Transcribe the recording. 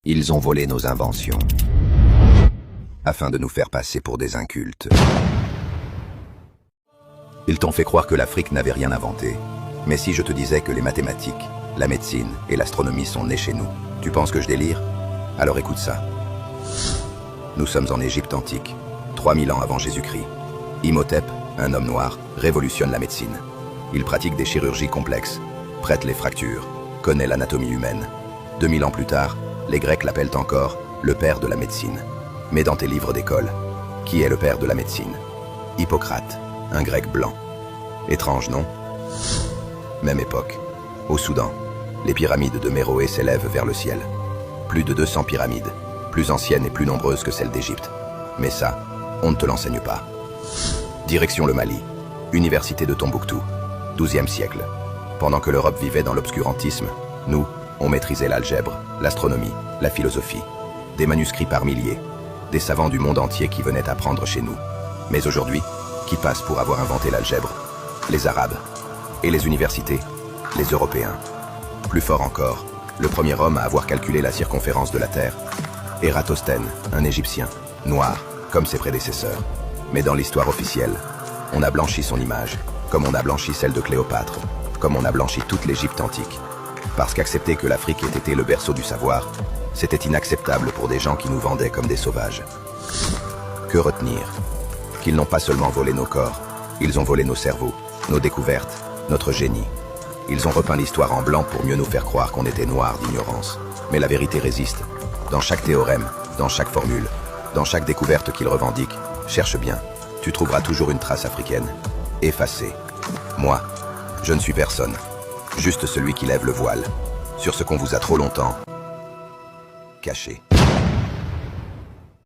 Ils ont volé nos inventions, afin de nous faire passer pour des incultes. Ils t'ont fait croire que l'Afrique n'avait rien inventé. Mais si je te disais que les mathématiques, la médecine et l'astronomie sont nés chez nous, tu penses que je délire? Alors écoute ça. Nous sommes en Égypte antique, 3000 ans avant Jésus-Christ. Imhotep, un homme noir, révolutionne la médecine. Il pratique des chirurgies complexes, traite les fractures, connaît l'anatomie humaine. 2000 ans plus tard, les Grecs l'appellent encore le père de la médecine. Mais dans tes livres d'école, qui est le père de la médecine? Hippocrate, un grec blanc. Étrange, non? Même époque. Au Soudan, les pyramides de Méroé s'élèvent vers le ciel. Plus de 200 pyramides, plus anciennes et plus nombreuses que celles d'Égypte. Mais ça, on ne te l'enseigne pas. Direction le Mali, université de Tombouctou, 12e siècle. Pendant que l'Europe vivait dans l'obscurantisme, nous, on maîtrisait l'algèbre, l'astronomie, la philosophie. Des manuscrits par milliers, des savants du monde entier qui venaient apprendre chez nous. Mais aujourd'hui, qui passe pour avoir inventé l'algèbre? Les Arabes. Et les universités? Les Européens. Plus fort encore, le premier homme à avoir calculé la circonférence de la Terre. Ératosthène, un Égyptien, noir, comme ses prédécesseurs. Mais dans l'histoire officielle, on a blanchi son image, comme on a blanchi celle de Cléopâtre, comme on a blanchi toute l'Égypte antique. Parce qu'accepter que l'Afrique ait été le berceau du savoir, c'était inacceptable pour des gens qui nous vendaient comme des sauvages. Que retenir? Qu'ils n'ont pas seulement volé nos corps, ils ont volé nos cerveaux, nos découvertes, notre génie. Ils ont repeint l'histoire en blanc pour mieux nous faire croire qu'on était noirs d'ignorance. Mais la vérité résiste. Dans chaque théorème, dans chaque formule, dans chaque découverte qu'ils revendiquent, cherche bien, tu trouveras toujours une trace africaine, effacée. Moi, je ne suis personne, juste celui qui lève le voile, sur ce qu'on vous a trop longtemps caché.